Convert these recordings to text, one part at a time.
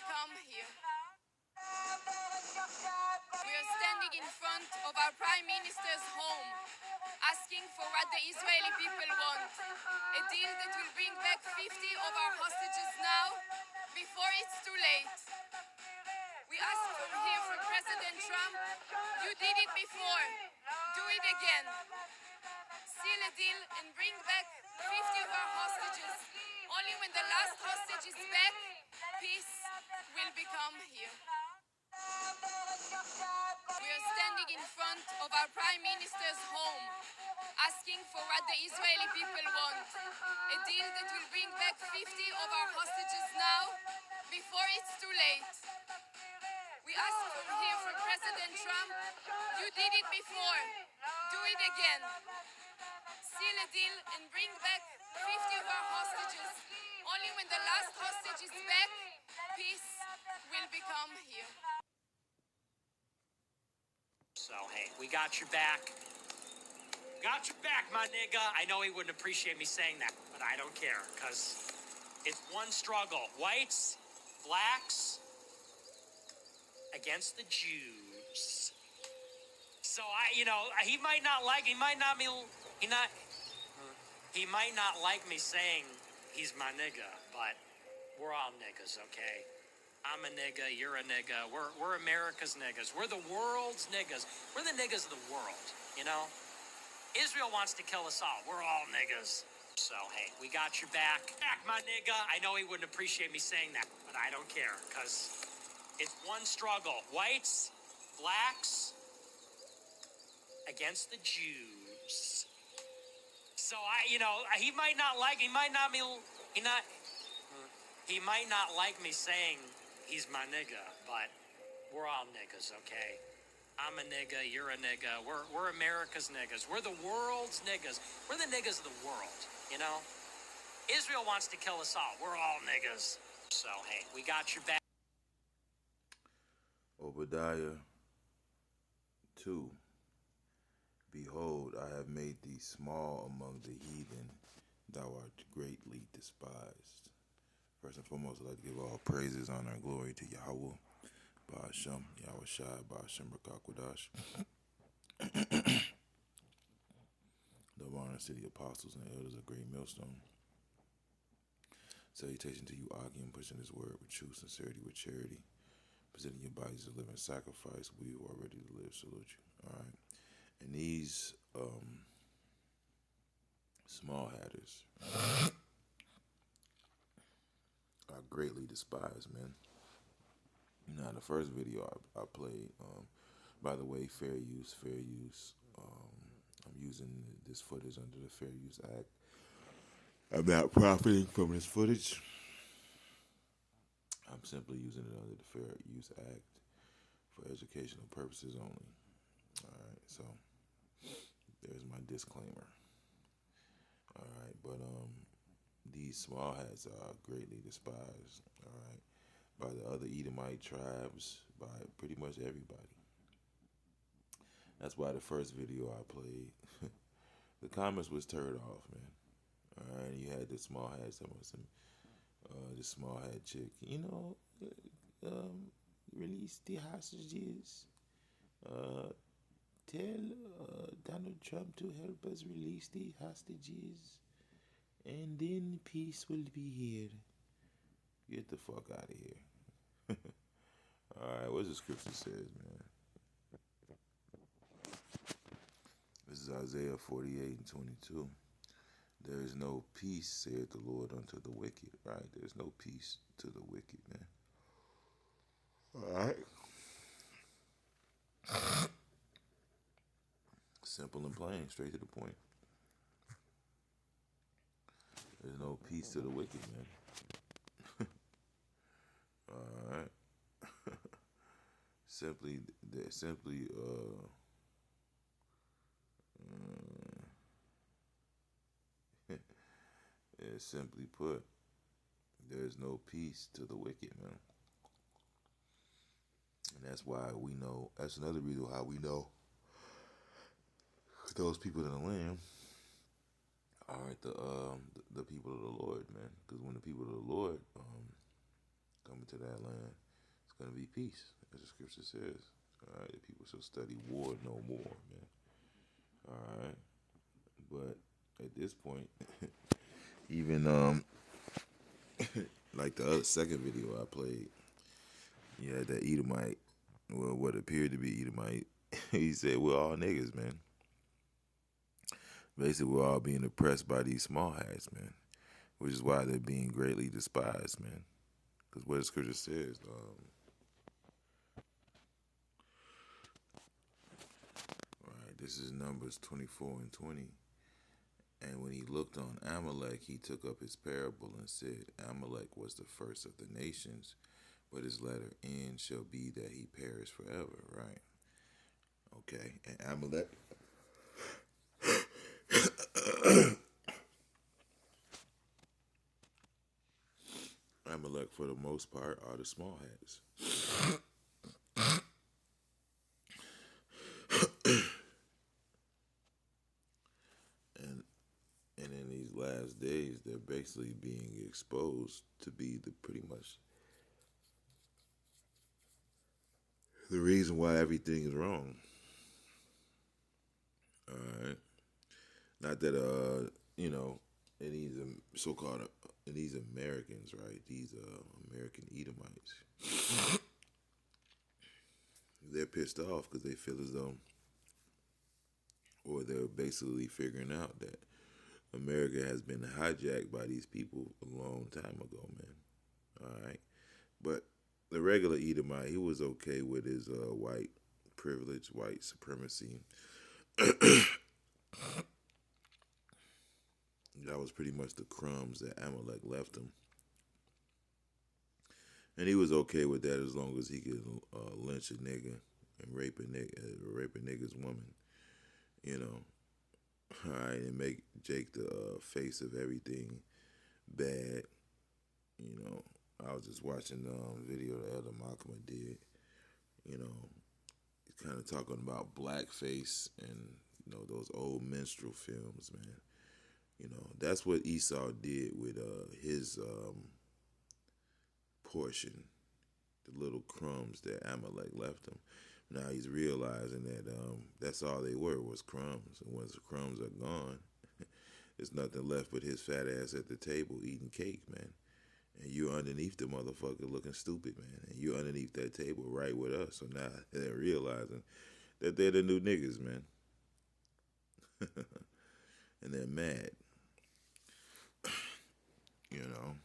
become here. We are standing in front of our Prime Minister's home, asking for what the Israeli people want. A deal that will bring back 50 of our hostages now, before it's too late. We ask from here for President Trump, you did it before, do it again. Seal a deal and bring back 50 of our hostages. Only when the last hostage is back, peace will become here. We are standing in front of our Prime Minister's home, asking for what the Israeli people want. A deal that will bring back 50 of our hostages now, before it's too late. We ask from here for President Trump, you did it before, do it again. Seal a deal and bring back 50 of our hostages. Only when the last hostage is back, peace will become here. So, hey, we got your back. Got your back, my nigga. I know he wouldn't appreciate me saying that, but I don't care, because it's one struggle. Whites, blacks, against the Jews. So, he might not like me saying he's my nigga, but we're all niggas, okay? I'm a nigga, you're a nigga, we're America's niggas, we're the world's niggas, we're the niggas of the world, you know? Israel wants to kill us all, we're all niggas. So, hey, we got your back. Back, my nigga. I know he wouldn't appreciate me saying that, but I don't care, because it's one struggle. Whites, blacks, against the Jews. So, he might not like me saying he's my nigga, but we're all niggas, okay? I'm a nigga, you're a nigga, we're America's niggas, we're the world's niggas, we're the niggas of the world, you know? Israel wants to kill us all, we're all niggas. So, hey, we got your back. Obadiah 2. Behold, I have made thee small among the heathen, thou art greatly despised. First and foremost, I'd like to give all praises, honor, and glory to Yahweh, Ba'ashem, Yahweh Shai, Ba'ashem Rakakwadash, the Varna City Apostles and Elders of Great Millstone. Salutation to you, Akim, pushing this word with true sincerity, with charity, presenting your bodies as a living sacrifice. We who are ready to live salute you. All right. And these small hatters are greatly despised, man. Now, the first video I played, by the way, fair use. I'm using this footage under the Fair Use Act. I'm not profiting from this footage. I'm simply using it under the Fair Use Act for educational purposes only. All right, so there's my disclaimer. All right, but these small hats are greatly despised. All right, by the other Edomite tribes, by pretty much everybody. That's why the first video I played, the comments was turned off, man. All right, you had the small hat, this small hat chick, release the hostages. Tell Donald Trump to help us release the hostages, and then peace will be here. Get the fuck out of here. Alright, what the scripture says, man. This is Isaiah 48:22. There is no peace, saith the Lord, unto the wicked. Right? There's no peace to the wicked, man. Alright. Simple and plain, straight to the point. There's no peace to the wicked, man. Alright. Simply, simply put, there's no peace to the wicked, man. And that's why we know, that's another reason how we know those people in the land are the people of the Lord, man. Because when the people of the Lord coming to that land, it's going to be peace, as the scripture says. All right, the people shall study war no more, man. All right, but at this point, even like the other second video I played, you had that Edomite, well, what appeared to be Edomite. He said, "We're all niggas, man." Basically, we're all being oppressed by these small hats, man, which is why they're being greatly despised, man. Because what the scripture says, right, this is Numbers 24 and 20. And when he looked on Amalek, he took up his parable and said, Amalek was the first of the nations, but his latter end shall be that he perish forever, right? Okay, and Amalek, Amalek for the most part are the small hats. And in these last days, they're basically being exposed to be the pretty much the reason why everything is wrong. All right, not that you know, and these so-called these Americans, right? These American Edomites, they're pissed off because they feel as though, or they're basically figuring out that America has been hijacked by these people a long time ago, man. All right, but the regular Edomite, he was okay with his white privilege, white supremacy. That was pretty much the crumbs that Amalek left him. And he was okay with that as long as he could lynch a nigga and rape a nigga's woman, you know. All right, and make Jake the face of everything bad, you know. I was just watching the video that Elder Malcolm did, you know. He's kind of talking about blackface and, you know, those old minstrel films, man. You know, that's what Esau did with his portion, the little crumbs that Amalek left him. Now he's realizing that that's all they were was crumbs. And once the crumbs are gone, there's nothing left but his fat ass at the table eating cake, man. And you're underneath the motherfucker looking stupid, man. And you're underneath that table right with us. So now they're realizing that they're the new niggas, man. And they're mad. You know,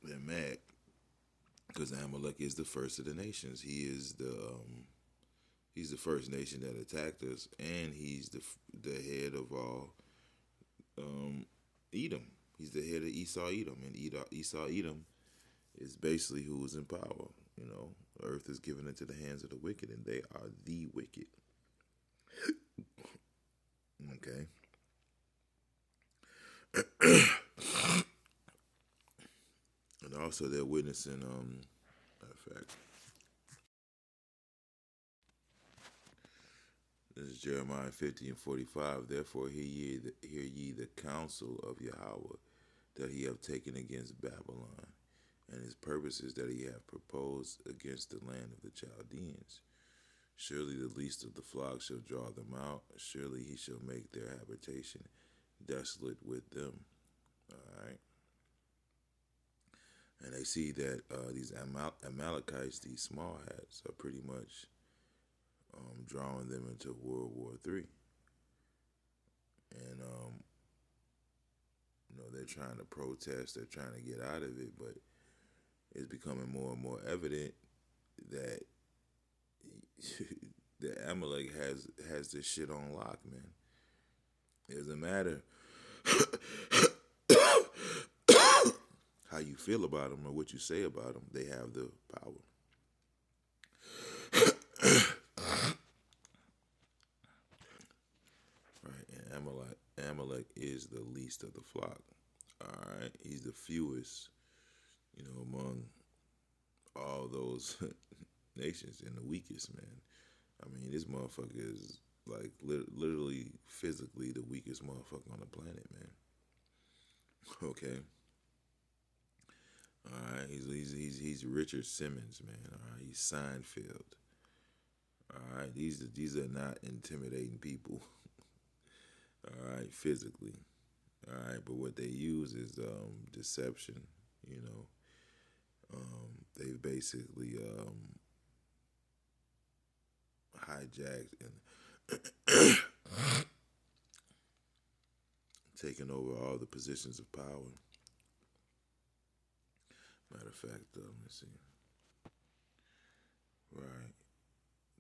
they're mad because Amalek is the first of the nations. He's the first nation that attacked us, and he's the head of all Edom. He's the head of Esau Edom, and Esau Edom is basically who is in power. You know, the earth is given into the hands of the wicked, and they are the wicked. Okay. And also they're witnessing, matter of fact, this is Jeremiah 50 and 45. Therefore hear ye the counsel of Yahweh that he have taken against Babylon, and his purposes that he hath proposed against the land of the Chaldeans. Surely the least of the flock shall draw them out. Surely he shall make their habitation desolate with them. All right. And they see that these Amalekites, these small hats, are pretty much drawing them into World War III. And, you know, they're trying to protest, they're trying to get out of it, but it's becoming more and more evident that that Amalek has this shit on lock, man. It doesn't matter how you feel about them or what you say about them. They have the power. Right, and Amalek is the least of the flock. All right, he's the fewest, you know, among all those nations and the weakest, man. I mean, this motherfucker is like literally physically the weakest motherfucker on the planet, man. Okay. All right, He's Richard Simmons, man. All right, he's Seinfeld. All right, these are not intimidating people. All right, physically. All right, but what they use is deception. You know, they basically hijacked and taken over all the positions of power. Matter of fact, let me see. Right.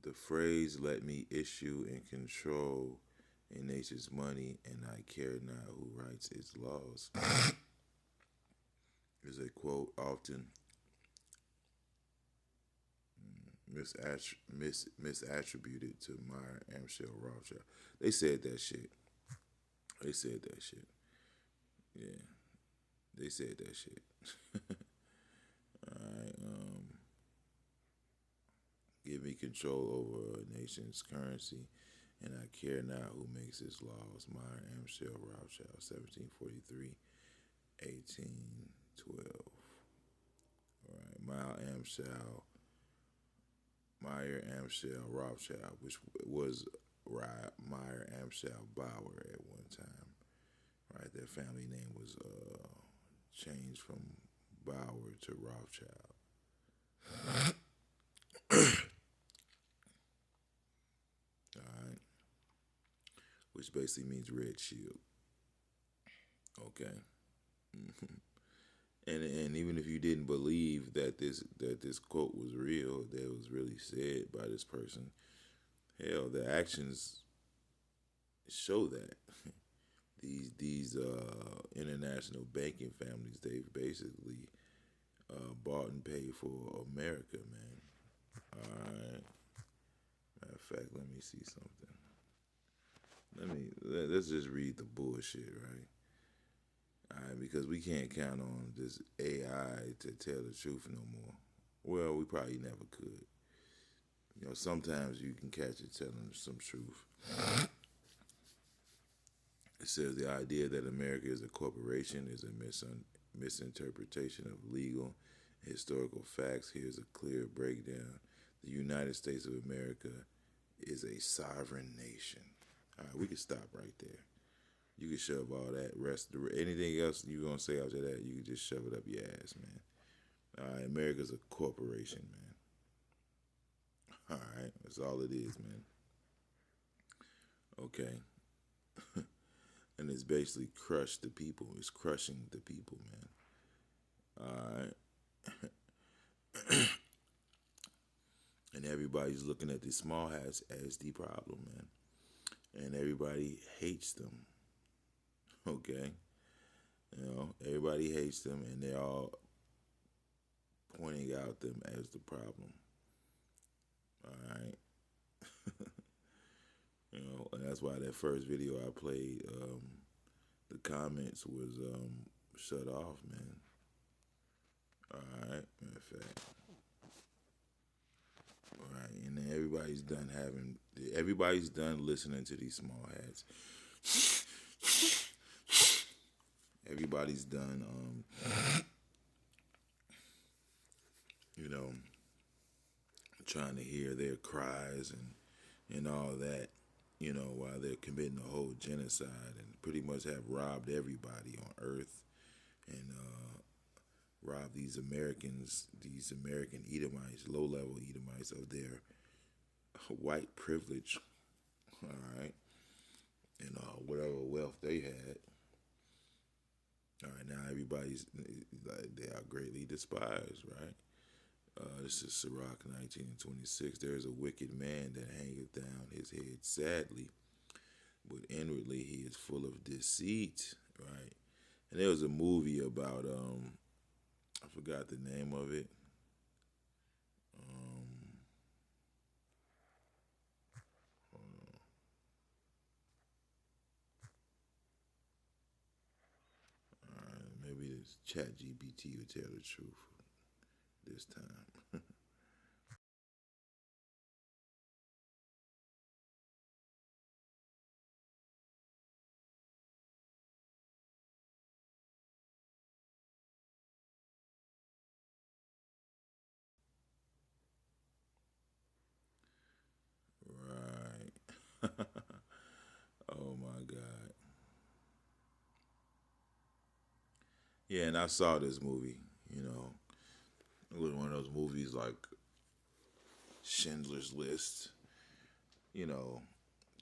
The phrase "let me issue and control a nation's money, and I care not who writes its laws" is a quote often misattributed to Meyer Amschel Rothschild. They said that shit. They said that shit. Yeah, they said that shit. All right. Give me control over a nation's currency, and I care not who makes its laws. Meyer Amschel Rothschild, 1743, 1812. All right. Meyer Amschel Rothschild, which was Meyer Amschel Bauer at one time. Right, their family name was changed from Bauer to Rothschild. All right, which basically means red shield. Okay. And even if you didn't believe that this quote was real, that it was really said by this person, hell, the actions show that. These international banking families, they've basically bought and paid for America, man. All right. Matter of fact, let me see something. Let's just read the bullshit, right? All right, because we can't count on this AI to tell the truth no more. Well, we probably never could. You know, sometimes you can catch it telling some truth. It says the idea that America is a corporation is a misinterpretation of legal and historical facts. Here's a clear breakdown. The United States of America is a sovereign nation. All right, we can stop right there. You can shove all that anything else you're gonna say after that, you can just shove it up your ass, man. All right, America's a corporation, man. All right, that's all it is, man. Okay. And it's basically crushed the people. It's crushing the people, man. All right. And everybody's looking at the small hats as the problem, man. And everybody hates them. Okay. You know, everybody hates them, and they're all pointing out them as the problem. All right. You know, and that's why that first video I played, the comments was shut off, man. All right, matter of fact. All right, and then everybody's done listening to these small hats. Everybody's done, you know, trying to hear their cries and all that, you know, while they're committing a whole genocide and pretty much have robbed everybody on earth and robbed these American Edomites, low-level Edomites, of their white privilege, all right, and whatever wealth they had. All right, now they are greatly despised, right? This is Sirach 19:26. There is a wicked man that hangeth down his head sadly, but inwardly he is full of deceit, right? And there was a movie about I forgot the name of it. Hold on. Maybe this ChatGPT will tell the truth this time. God. Yeah, and I saw this movie. You know, it was one of those movies like Schindler's List. You know,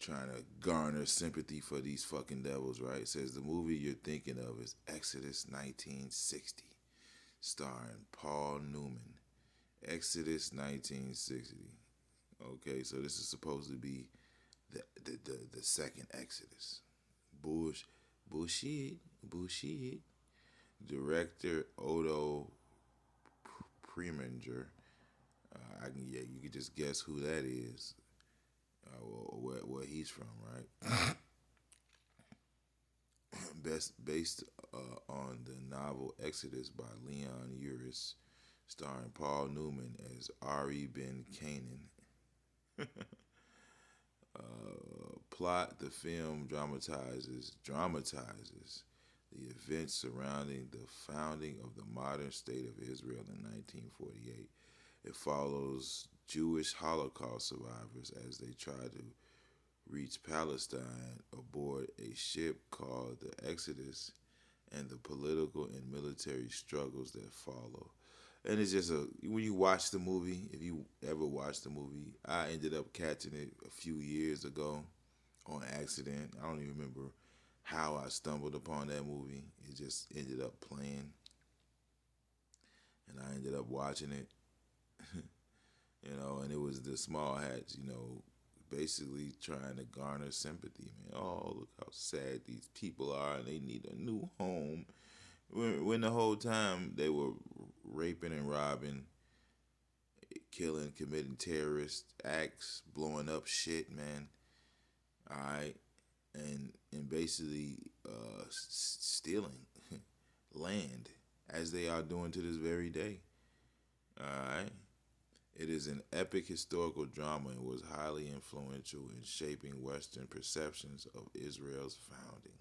trying to garner sympathy for these fucking devils, right? It says the movie you're thinking of is Exodus 1960, starring Paul Newman. Exodus 1960. Okay, so this is supposed to be the second Exodus. Bullshit, bullshit. Director Odo Preminger. I can yeah, you can just guess who that is, or where he's from, right? Based on the novel Exodus by Leon Uris, starring Paul Newman as Ari Ben Canaan. Plot: the film dramatizes the events surrounding the founding of the modern state of Israel in 1948. It follows Jewish Holocaust survivors as they try to reach Palestine aboard a ship called the Exodus and the political and military struggles that follow. And it's just when you watch the movie, if you ever watch the movie, I ended up catching it a few years ago on accident. I don't even remember how I stumbled upon that movie. It just ended up playing, and I ended up watching it. You know, and it was the small hats, you know, basically trying to garner sympathy, man. Oh, look how sad these people are, and they need a new home. When the whole time they were raping and robbing, killing, committing terrorist acts, blowing up shit, man. All right, and basically stealing land as they are doing to this very day. All right. It is an epic historical drama and was highly influential in shaping Western perceptions of Israel's founding.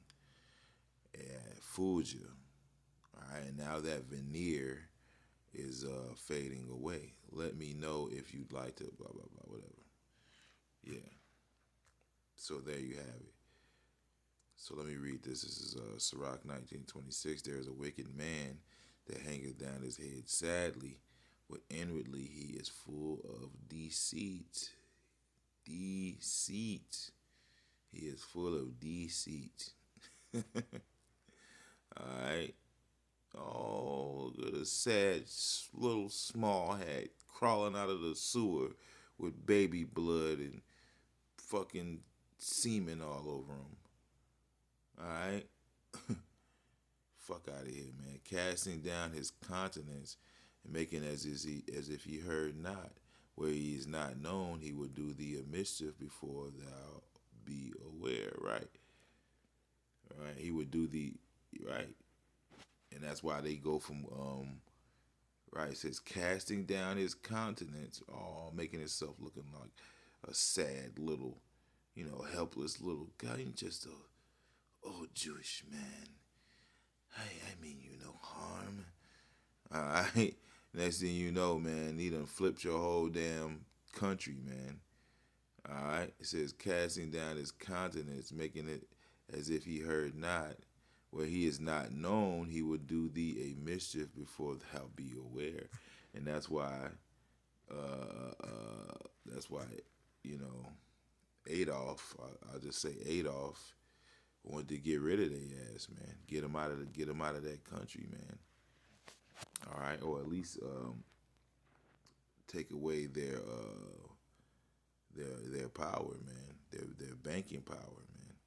And fooled you. All right, and now that veneer is fading away. Let me know if you'd like to blah blah blah whatever. Yeah. So there you have it. So let me read this. This is Sirach 19:26. There is a wicked man that hangeth down his head sadly, but inwardly he is full of deceit. Deceit. He is full of deceit. Alright. Oh, look at a sad little small hat crawling out of the sewer with baby blood and fucking semen all over him. Alright? Fuck out of here, man. Casting down his countenance and making as if he heard not. Where he is not known, he will do thee a mischief before thou be aware, right? Right? He would do the right. And that's why they go from right, it says casting down his countenance, making himself looking like a sad little, you know, helpless little guy, and just a old Jewish man. I mean you no harm. Alright. Next thing you know, man, he done flipped your whole damn country, man. Alright. It says casting down his countenance, making it as if he heard not. Where he is not known, he will do thee a mischief before thou be aware. And that's why you know, Adolf, I'll just say Adolf wanted to get rid of their ass, man. Get them out of that country, man. All right, or at least take away their power, man. Their banking power, man.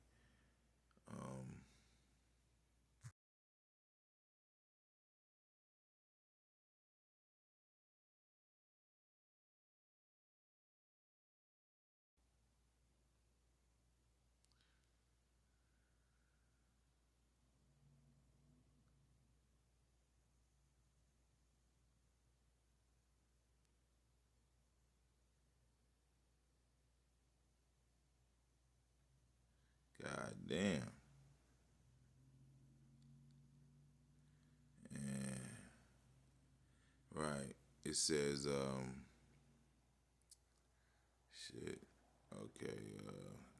God damn. And right, it says shit. Okay,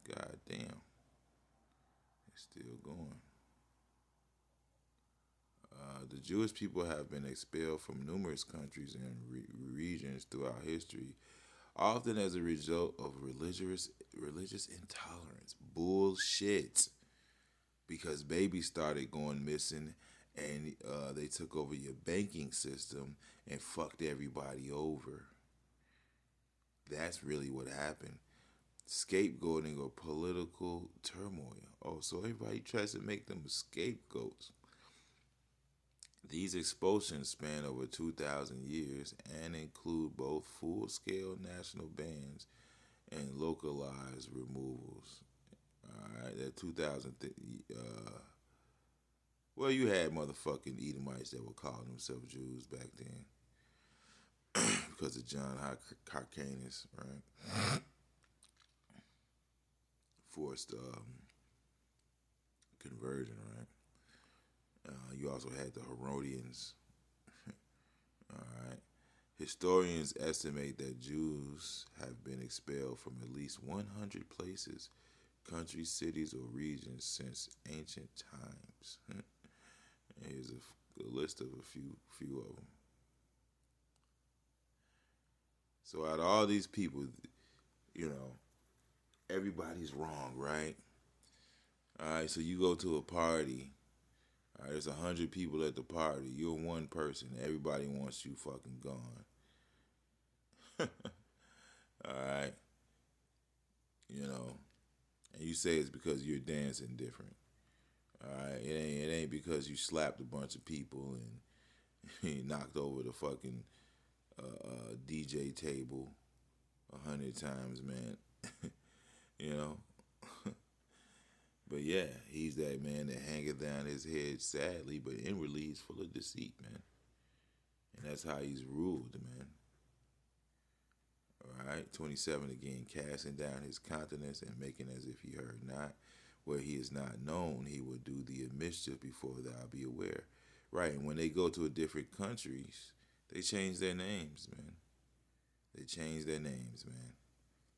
god damn. Still going. The Jewish people have been expelled from numerous countries and regions throughout history, often as a result of religious intolerance. Bullshit. Because babies started going missing, and they took over your banking system and fucked everybody over. That's really what happened. Scapegoating or political turmoil. Oh, so everybody tries to make them scapegoats. These expulsions span over 2,000 years and include both full scale national bans and localized removals. Alright, that 2000. Well, you had motherfucking Edomites that were calling themselves Jews back then because of John Hyrcanus, right? Forced conversion, right? You also had the Herodians. All right. Historians estimate that Jews have been expelled from at least 100 places, countries, cities, or regions since ancient times. Here's a list of a few of them. So out of all these people, you know, everybody's wrong, right? All right, so you go to a party. All right, there's 100 people at the party. You're one person. Everybody wants you fucking gone. All right, you know, and you say it's because you're dancing different. All right, it ain't because you slapped a bunch of people and you knocked over the fucking DJ table 100 times, man. You know. But yeah, he's that man that hangeth down his head sadly, but inwardly he's full of deceit, man. And that's how he's ruled, man. All right, 27 again, casting down his countenance and making as if he heard not. Where he is not known, he will do thee a mischief before thou be aware. Right, and when they go to a different countries, they change their names, man. They change their names, man.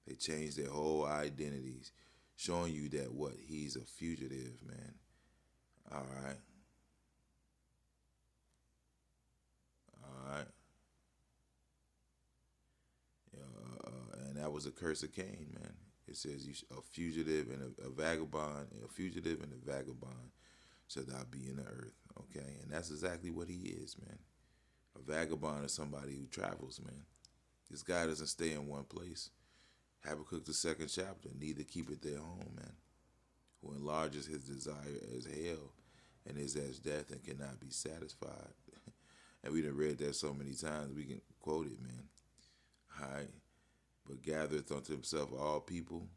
They change their whole identities, showing you that what he's a fugitive, man. All right. All right. And that was a curse of Cain, man. It says you a fugitive and a vagabond, a fugitive and a vagabond shall thou be in the earth. Okay, and that's exactly what he is, man. A vagabond is somebody who travels, man. This guy doesn't stay in one place. Habakkuk the second chapter, neither keepeth their home, man. Who enlarges his desire as hell and is as death and cannot be satisfied. And we done read that so many times we can quote it, man. All right. But gathereth unto himself all people,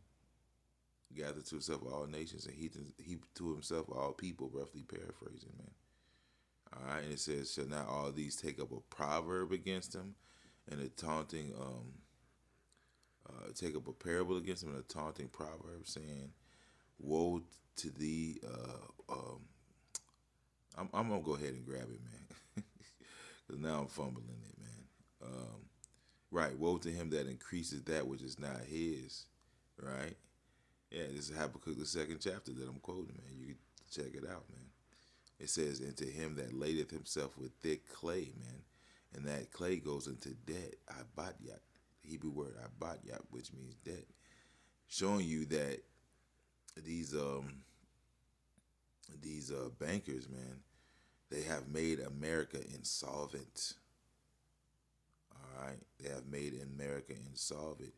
gathereth to himself all nations, and he to himself all people, roughly paraphrasing, man. All right, and it says, shall not all these take up a proverb against him, and a taunting, take up a parable against him, and a taunting proverb, saying, woe to thee, I'm going to go ahead and grab it, man, because now I'm fumbling it, man. Right, woe to him that increases that which is not his, right? Yeah, this is Habakkuk the second chapter that I'm quoting, man. You can check it out, man. It says, and to him that ladeth himself with thick clay, man, and that clay goes into debt, abadyat, the Hebrew word abadyat, which means debt, showing you that these bankers, man, they have made America insolvent. All right, they have made America insolvent.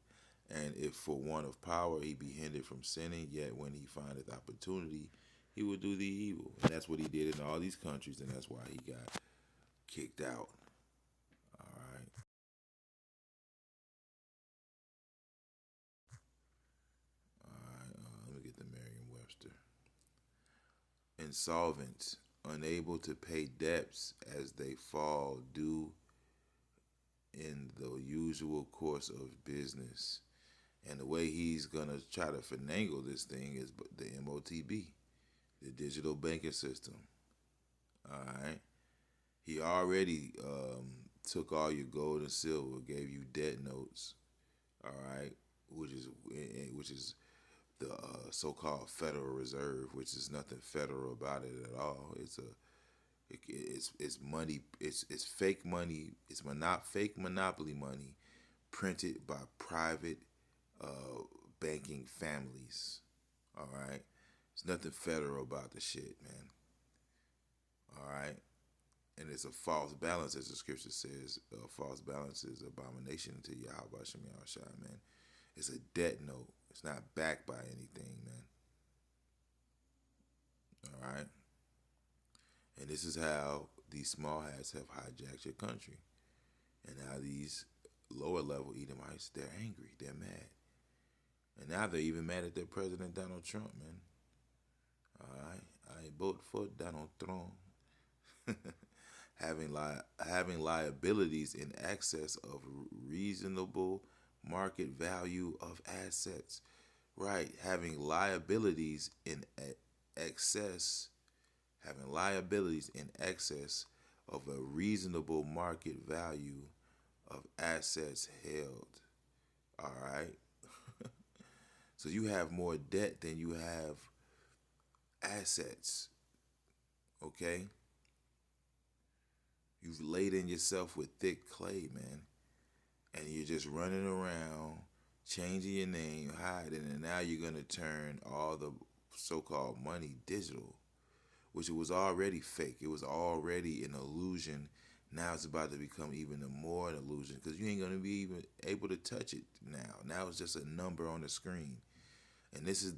And if for want of power he be hindered from sinning, yet when he findeth opportunity, he will do the evil. And that's what he did in all these countries, and that's why he got kicked out. All right. All right. Let me get the Merriam-Webster. Insolvent, unable to pay debts as they fall due in the usual course of business. And the way he's going to try to finagle this thing is the MOTB, the digital banking system. All right. He already took all your gold and silver, gave you debt notes. All right, which is the so-called Federal Reserve, which is nothing federal about it at all. It's money. It's fake money. It's fake monopoly money printed by private banking families. All right, there's nothing federal about the shit, man. All right, and it's a false balance, as the scripture says. A false balance is abomination to Yahweh Shem Yahushua, man. It's a debt note. It's not backed by anything, man. All right, and this is how these small hats have hijacked your country, and now these lower level Edomites, they're angry, they're mad. And now they're even mad at their president, Donald Trump, man. All right. I vote for Donald Trump. having liabilities in excess of reasonable market value of assets. Right. Having liabilities in excess of a reasonable market value of assets held. All right. So you have more debt than you have assets. Okay? You've laden yourself with thick clay, man. And you're just running around, changing your name, hiding, and now you're going to turn all the so-called money digital, which it was already fake. It was already an illusion. Now it's about to become even more an illusion because you ain't going to be even able to touch it now. Now it's just a number on the screen. And this is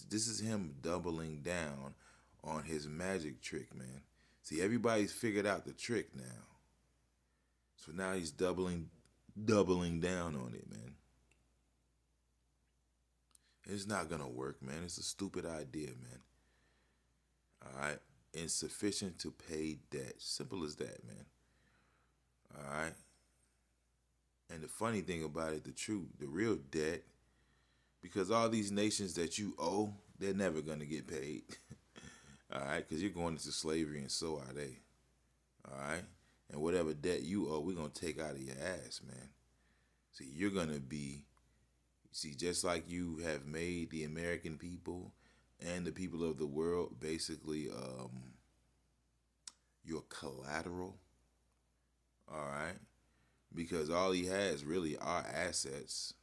this is him doubling down on his magic trick, man. See, everybody's figured out the trick now. So now he's doubling down on it, man. It's not gonna work, man. It's a stupid idea, man. All right, insufficient to pay debt. Simple as that, man. All right. And the funny thing about it, the real debt. Because all these nations that you owe, they're never going to get paid. All right? Because you're going into slavery and so are they. All right? And whatever debt you owe, we're going to take out of your ass, man. See, you're going to be, just like you have made the American people and the people of the world basically your collateral. All right? Because all he has really are assets,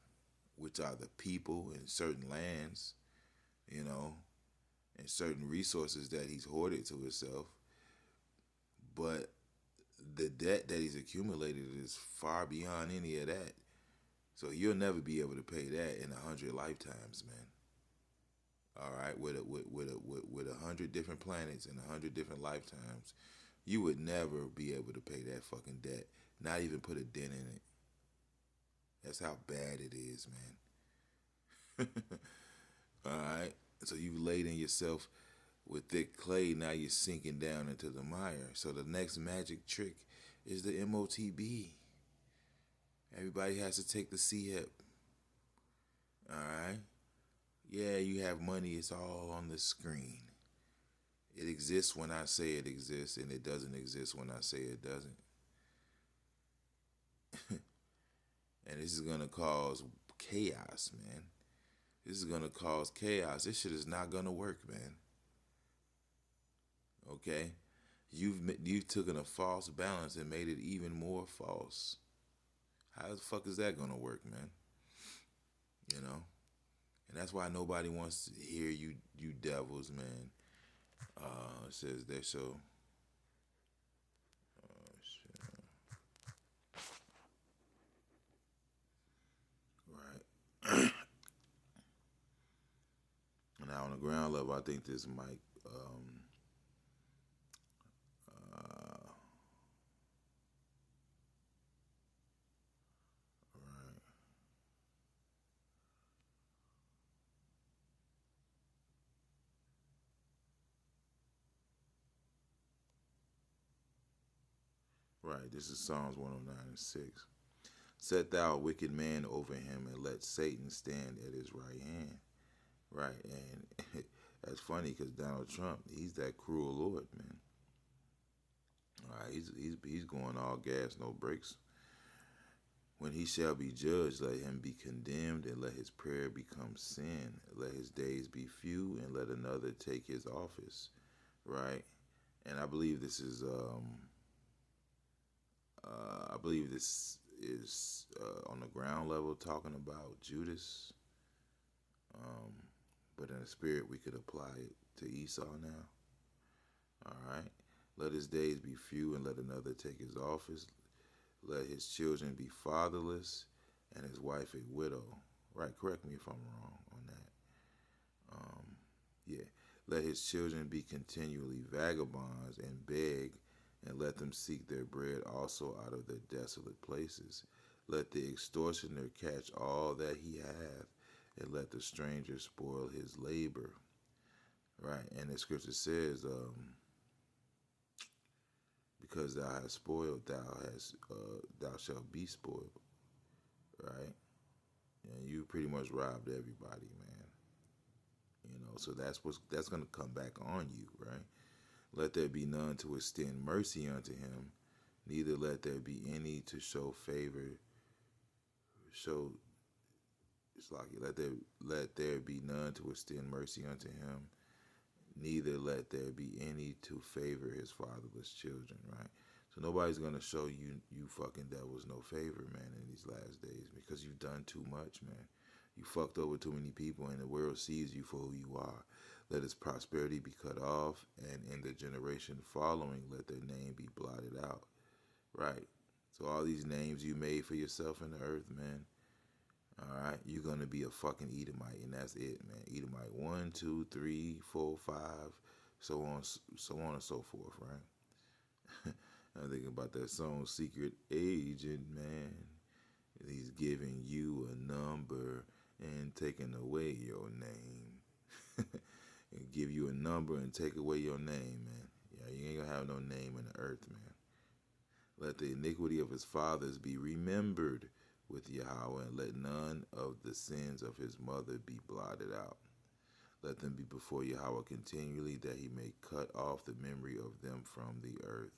which are the people and certain lands, and certain resources that he's hoarded to himself. But the debt that he's accumulated is far beyond any of that. So you'll never be able to pay that in 100 lifetimes, man. All right, with 100 different planets and 100 different lifetimes, you would never be able to pay that fucking debt. Not even put a dent in it. That's how bad it is, man. All right. So you've laden yourself with thick clay. Now you're sinking down into the mire. So the next magic trick is the MOTB. Everybody has to take the CHIP. All right. Yeah, you have money. It's all on the screen. It exists when I say it exists, and it doesn't exist when I say it doesn't. And this is going to cause chaos, man. This is going to cause chaos. This shit is not going to work, man. Okay? You've taken a false balance and made it even more false. How the fuck is that going to work, man? And that's why nobody wants to hear you devils, man. It says they're so... Now on the ground level, I think this might right. This is Psalms 109:6. Set thou a wicked man over him, and let Satan stand at his right hand. Right, and that's funny because Donald Trump, he's that cruel Lord, man. All right, he's going all gas, no brakes. When he shall be judged, let him be condemned, and let his prayer become sin. Let his days be few, and let another take his office. Right? And I believe this is on the ground level talking about Judas. Um, but in the spirit, we could apply it to Esau now. All right. Let his days be few, and let another take his office. Let his children be fatherless, and his wife a widow. Right? Correct me if I'm wrong on that. Yeah. Let his children be continually vagabonds and beg, and let them seek their bread also out of their desolate places. Let the extortioner catch all that he hath, and let the stranger spoil his labor. Right? And the scripture says, because thou hast spoiled, thou shalt be spoiled. Right? And you pretty much robbed everybody, man. So that's gonna come back on you, right? Let there be none to extend mercy unto him, neither let there be any to show favor. Show it's like let there be none to extend mercy unto him, neither let there be any to favor his fatherless children, right? So nobody's gonna show you fucking devils no favor, man, in these last days because you've done too much, man. You fucked over too many people, and the world sees you for who you are. Let his prosperity be cut off, and in the generation following, let their name be blotted out. Right. So all these names you made for yourself in the earth, man. All right, you're gonna be a fucking Edomite, and that's it, man. Edomite 1, 2, 3, 4, 5, so on and so forth, right? I'm thinking about that song, Secret Agent, man. He's giving you a number and taking away your name. And give you a number and take away your name, man. Yeah, you ain't gonna have no name in the earth, man. Let the iniquity of his fathers be remembered with Yahweh, and let none of the sins of his mother be blotted out. Let them be before Yahweh continually, that he may cut off the memory of them from the earth.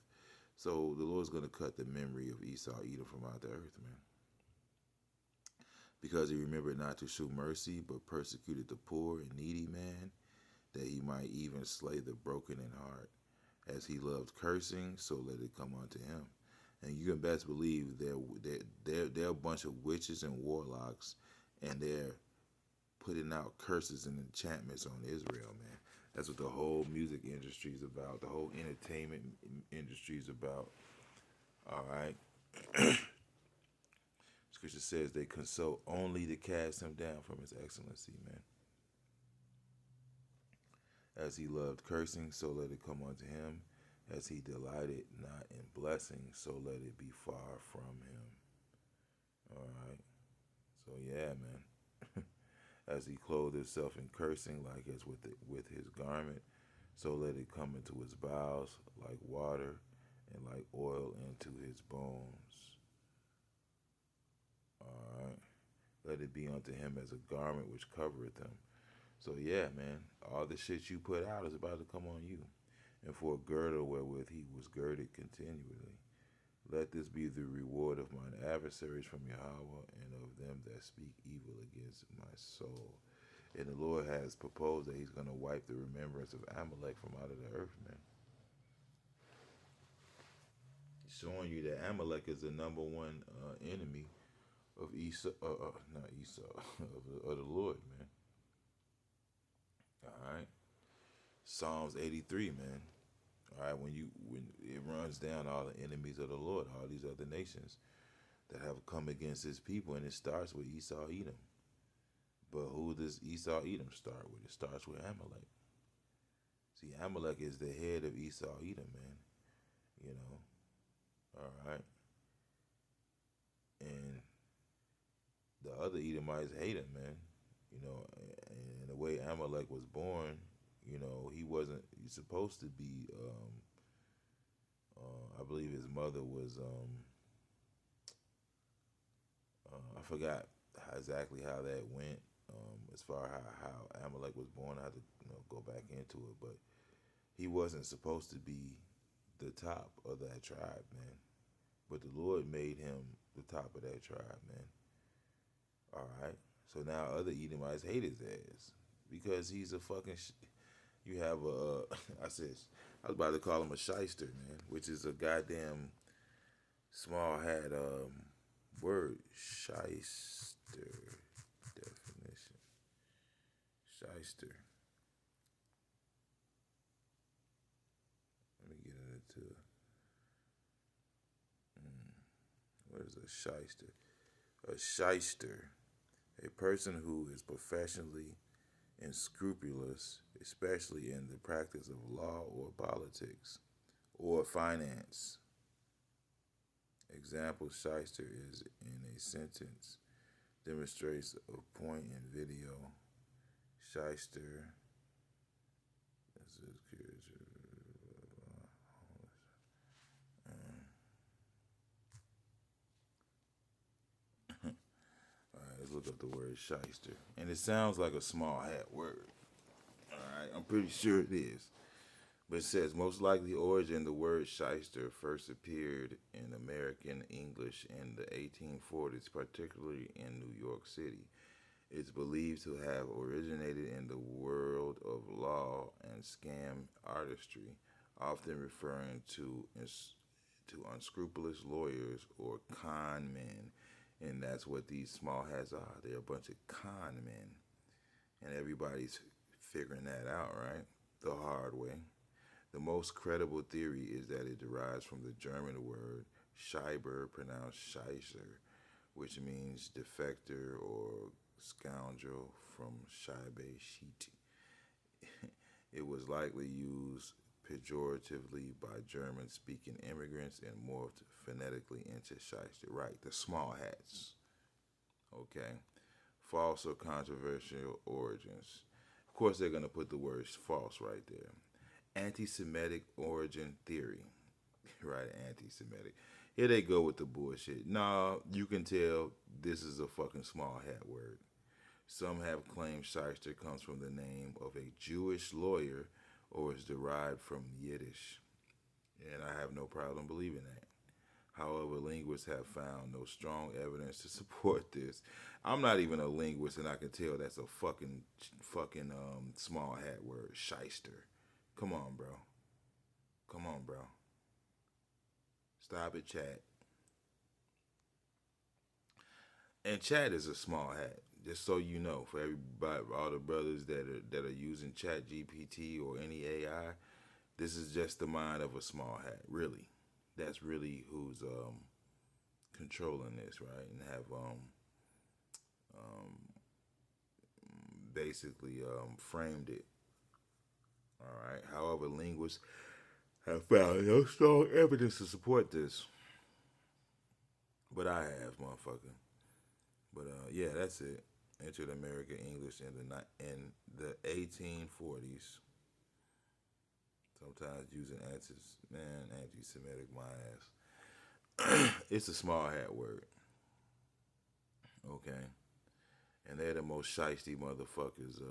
So the Lord's going to cut the memory of Esau, Edom from out the earth, man. Because he remembered not to shew mercy, but persecuted the poor and needy man, that he might even slay the broken in heart. As he loved cursing, so let it come unto him. And you can best believe they're a bunch of witches and warlocks, and they're putting out curses and enchantments on Israel, man. That's what the whole music industry is about. The whole entertainment industry is about. All right. Scripture says they consult only to cast him down from his excellency, man. As he loved cursing, so let it come unto him. As he delighted not in blessing, so let it be far from him. All right. So yeah, man. As he clothed himself in cursing, like as with his garment, so let it come into his bowels like water, and like oil into his bones. All right. Let it be unto him as a garment which covereth him. So yeah, man, all the shit you put out is about to come on you. And for a girdle wherewith he was girded continually. Let this be the reward of mine adversaries from Yahweh, and of them that speak evil against my soul. And the Lord has proposed that he's going to wipe the remembrance of Amalek from out of the earth, man. He's showing you that Amalek is the number one enemy of Esau, not Esau, of the Lord, man. All right. Psalms 83, man. All right, when it runs down all the enemies of the Lord, all these other nations that have come against his people, and it starts with Esau, Edom. But who does Esau, Edom start with? It starts with Amalek. See, Amalek is the head of Esau, Edom, man. You know, all right. And the other Edomites hate him, man. You know, and the way Amalek was born, you know, he's supposed to be, I believe his mother was, I forgot exactly how that went, as far as how Amalek was born. I had to, go back into it, but he wasn't supposed to be the top of that tribe, man. but the Lord made him the top of that tribe, man. All right. So now other Edomites hate his ass because he's a fucking. You have a. I was about to call him a shyster, man, which is a goddamn small hat word. Shyster definition. Shyster. Let me get into. What is a shyster? A shyster, a person who is professionally unscrupulous, especially in the practice of law or politics or finance. Example: shyster is in a sentence, demonstrates a point in video. Shyster. This is let's look up the word shyster. And it sounds like a small hat word. Alright, I'm pretty sure it is. But it says most likely origin the word shyster first appeared in American English in the 1840s, particularly in New York City. It's believed to have originated in the world of law and scam artistry, often referring to unscrupulous lawyers or con men. And that's what these small hats are. They're a bunch of con men. And everybody's figuring that out, right? The hard way. The most credible theory is that it derives from the German word Schreiber, pronounced Scheisser, which means defector or scoundrel from Scheibe Schiete. It was likely used pejoratively by German-speaking immigrants and morphed phonetically into shyster. Right, the small hats. Okay. False or controversial origins. Of course, they're going to put the word false right there. Anti-Semitic origin theory. Right, anti-Semitic. Here they go with the bullshit. Nah, you can tell this is a fucking small hat word. Some have claimed shyster comes from the name of a Jewish lawyer or is derived from Yiddish. And I have no problem believing that. However, linguists have found no strong evidence to support this. I'm not even a linguist, and I can tell that's a fucking small hat word, shyster. Come on, bro. Come on, bro. Stop it, chat. And chat is a small hat. Just so you know, for everybody, all the brothers that are using Chat GPT or any AI, this is just the mind of a small hat. Really, that's really who's controlling this, right? And have basically framed it. All right. However, linguists have found no strong evidence to support this, but I have, motherfucker. But yeah, that's it. Entered American English in the 1840s. Sometimes using anti-Semitic my ass. It's a small hat word. Okay. And they're the most shiesty motherfuckers.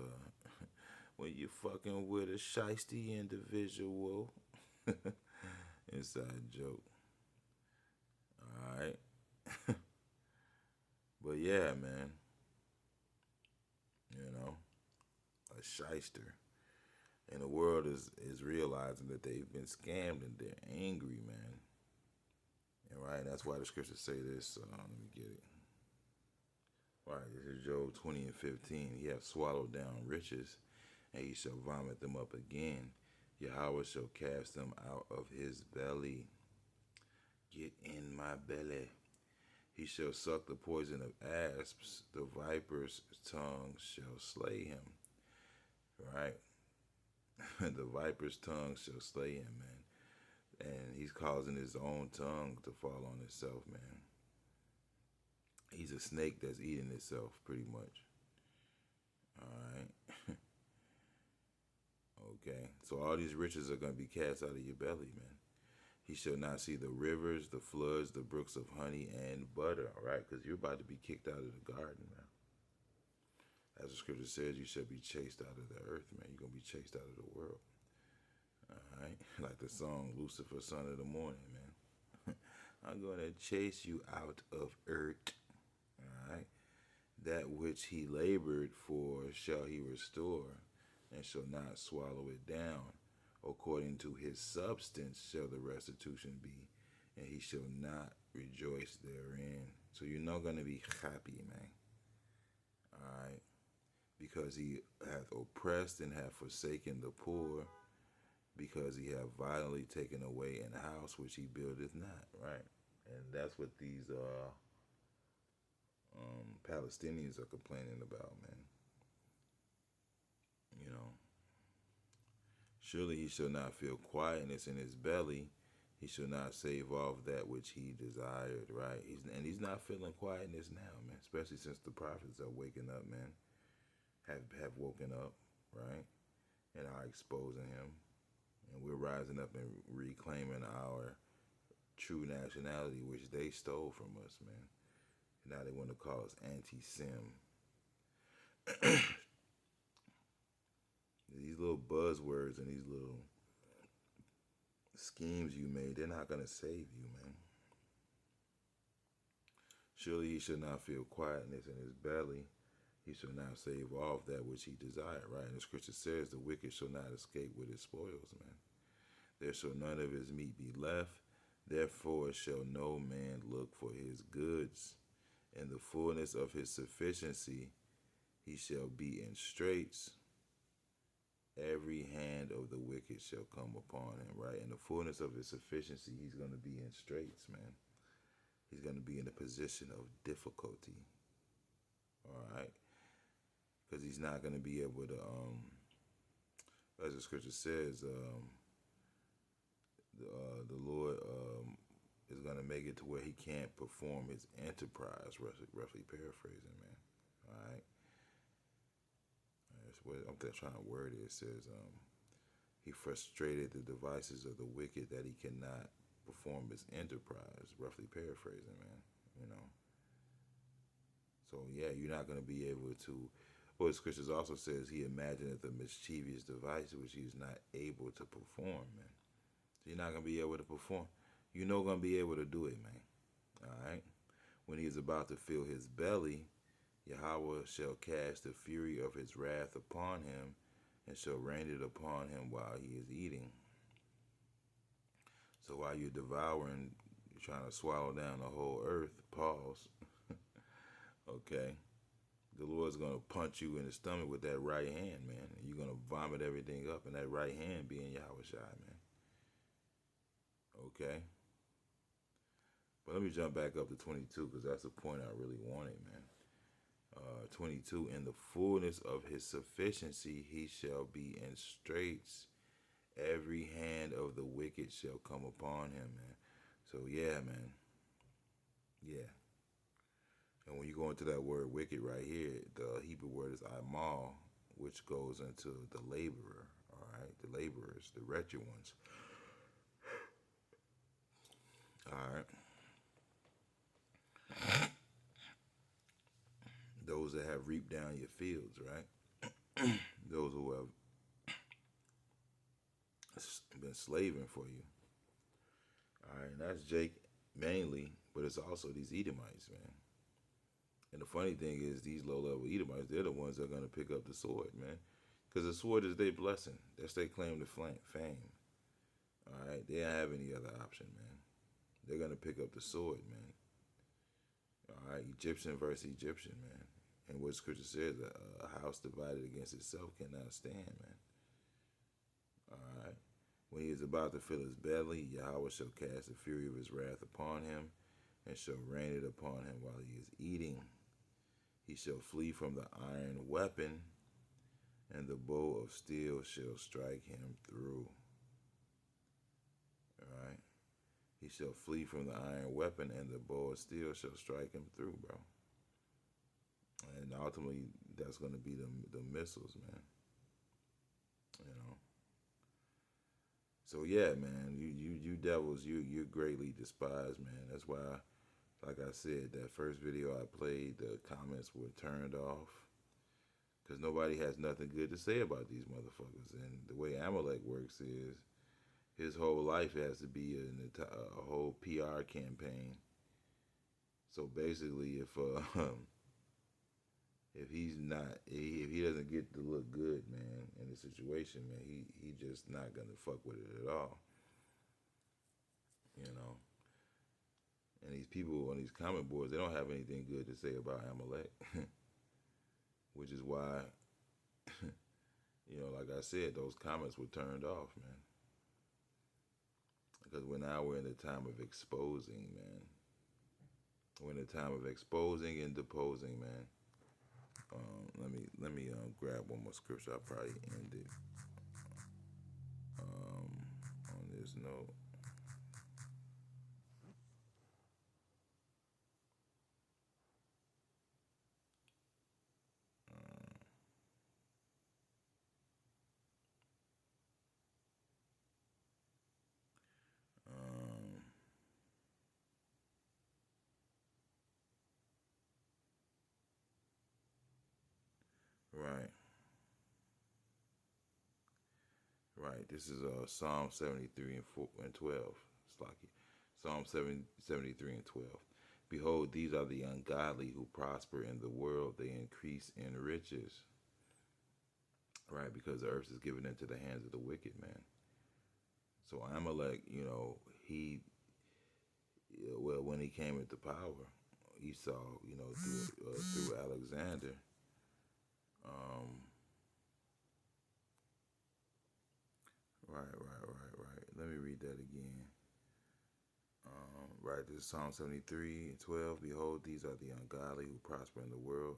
When you fucking with a shiesty individual. Inside joke. Alright. But yeah, man. You know, a shyster. And the world is realizing that they've been scammed and they're angry, man. And right, that's why the scriptures say this. Let me get it. Right, this is Job 20 and 15. He hath swallowed down riches, and he shall vomit them up again. Yahweh shall cast them out of his belly. Get in my belly. He shall suck the poison of asps. The viper's tongue shall slay him. Right? The viper's tongue shall slay him, man. And he's causing his own tongue to fall on himself, man. He's a snake that's eating itself, pretty much. Alright. Okay. So all these riches are going to be cast out of your belly, man. He shall not see the rivers, the floods, the brooks of honey and butter, all right? Because you're about to be kicked out of the garden, man. As the scripture says, you shall be chased out of the earth, man. You're going to be chased out of the world. All right? Like the song, Lucifer, Son of the Morning, man. I'm going to chase you out of earth. All right. That which he labored for shall he restore, and shall not swallow it down. According to his substance shall the restitution be, and he shall not rejoice therein. So you're not going to be happy, man. All right. Because he hath oppressed and hath forsaken the poor, because he hath violently taken away an house which he buildeth not, right? And that's what these Palestinians are complaining about, man. You know, surely he shall not feel quietness in his belly. He shall not save off that which he desired, right? He's not feeling quietness now, man. Especially since the prophets are waking up, man. Have woken up, right? And are exposing him. And we're rising up and reclaiming our true nationality, which they stole from us, man. Now they want to call us anti-Sim. These little buzzwords and these little schemes you made, they're not going to save you, man. Surely he shall not feel quietness in his belly. He shall not save off that which he desired, right? And the scripture says the wicked shall not escape with his spoils, man. There shall none of his meat be left. Therefore shall no man look for his goods. In the fullness of his sufficiency he shall be in straits. Every hand of the wicked shall come upon him, right? In the fullness of his sufficiency, he's going to be in straits, man. He's going to be in a position of difficulty, all right? Because he's not going to be able to, as the scripture says, the Lord is going to make it to where he can't perform his enterprise, roughly paraphrasing, man, all right? I'm trying to word it. It says, he frustrated the devices of the wicked that he cannot perform his enterprise. Roughly paraphrasing, man. You know. So yeah, you're not going to be able to. Well, the scriptures also says he imagined the mischievous device which he was not able to perform, man. So you're not going to be able to perform. You're not going to be able to do it, man. All right. When he is about to fill his belly, Yahweh shall cast the fury of his wrath upon him, and shall rain it upon him while he is eating. So while you're devouring, you're trying to swallow down the whole earth, pause, okay, the Lord's going to punch you in the stomach with that right hand, man, and you're going to vomit everything up, and that right hand being Yahweh Shai, man, okay? But let me jump back up to 22, because that's the point I really wanted, man. 22, in the fullness of his sufficiency he shall be in straits. Every hand of the wicked shall come upon him, man. So yeah, man. Yeah. And when you go into that word wicked right here, the Hebrew word is amal, which goes into the laborer, all right? The laborers, the wretched ones. All right. Those that have reaped down your fields, right? Those who have been slaving for you. All right, and that's Jake mainly, but it's also these Edomites, man. And the funny thing is, these low-level Edomites, they're the ones that are going to pick up the sword, man. Because the sword is their blessing. That's their claim to fame. All right, they don't have any other option, man. They're going to pick up the sword, man. All right, Egyptian versus Egyptian, man. And what scripture says, a house divided against itself cannot stand, man. All right. When he is about to fill his belly, Yahweh shall cast the fury of his wrath upon him, and shall rain it upon him while he is eating. He shall flee from the iron weapon, and the bow of steel shall strike him through. All right. He shall flee from the iron weapon, and the bow of steel shall strike him through, bro. And ultimately, that's going to be the missiles, man. You know. So yeah, man, you devils, you're greatly despised, man. That's why, like I said, that first video I played, the comments were turned off, because nobody has nothing good to say about these motherfuckers. And the way Amalek works is, his whole life has to be a whole PR campaign. So basically, if he's not, if he doesn't get to look good, man, in the situation, man, he just not gonna fuck with it at all, you know. And these people on these comment boards, they don't have anything good to say about Amalek, which is why, like I said, those comments were turned off, man. Because we're in the time of exposing, man. We're in the time of exposing and deposing, man. Let me grab one more scripture. I'll probably end it on this note. Um, right, right. This is Psalm 73 and 12. Slocky. Psalm 73 and 12. Behold, these are the ungodly who prosper in the world. They increase in riches. Right, because the earth is given into the hands of the wicked, man. So Amalek, he, well, when he came into power, he saw, through Alexander, um, right. Let me read that again. Right, this is Psalm 73 and 12. Behold, these are the ungodly who prosper in the world.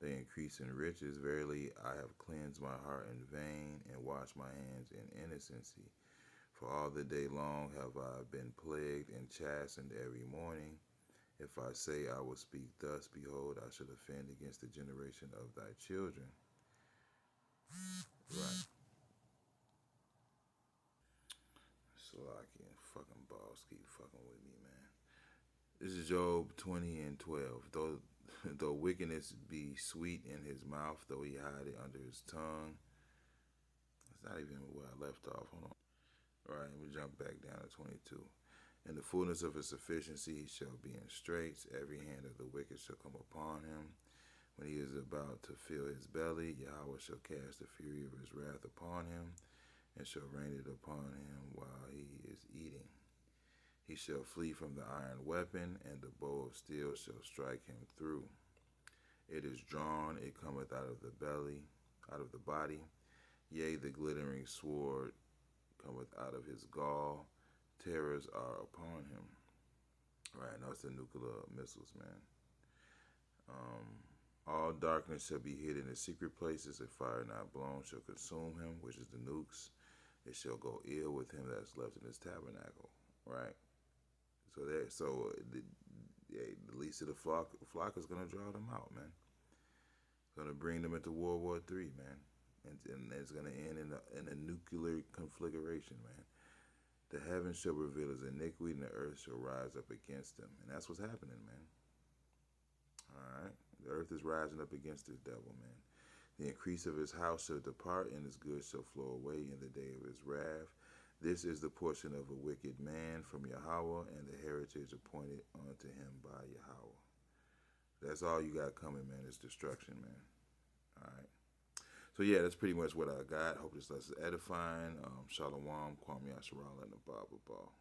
They increase in riches. Verily, I have cleansed my heart in vain and washed my hands in innocency. For all the day long have I been plagued and chastened every morning. If I say I will speak thus, behold, I should offend against the generation of thy children. Right. Slocky and fucking balls keep fucking with me, man. This is Job 20 and 12. Though wickedness be sweet in his mouth, though he hide it under his tongue. It's not even where I left off. Hold on. All right, we jump back down to 22. In the fullness of his sufficiency he shall be in straits. Every hand of the wicked shall come upon him. When he is about to fill his belly, Yahweh shall cast the fury of his wrath upon him, and shall rain it upon him while he is eating. He shall flee from the iron weapon, and the bow of steel shall strike him through. It is drawn, it cometh out of the belly, out of the body. Yea, the glittering sword cometh out of his gall. Terrors are upon him. Right, now it's the nuclear missiles, man. All darkness shall be hid in the secret places. If fire not blown shall consume him, which is the nukes. It shall go ill with him that is left in his tabernacle. Right. So the least of the flock is gonna draw them out, man. It's gonna bring them into World War III, man, and it's gonna end in a nuclear conflagration, man. The heavens shall reveal his iniquity, and the earth shall rise up against him, and that's what's happening, man. All right, the earth is rising up against this devil, man. The increase of his house shall depart, and his goods shall flow away in the day of his wrath. This is the portion of a wicked man from Yahweh, and the heritage appointed unto him by Yahweh. That's all you got coming, man, is destruction, man. All right. So, yeah, that's pretty much what I got. Hope this lesson is edifying. Shalom, Kwame Asherah, and the Bible Ball.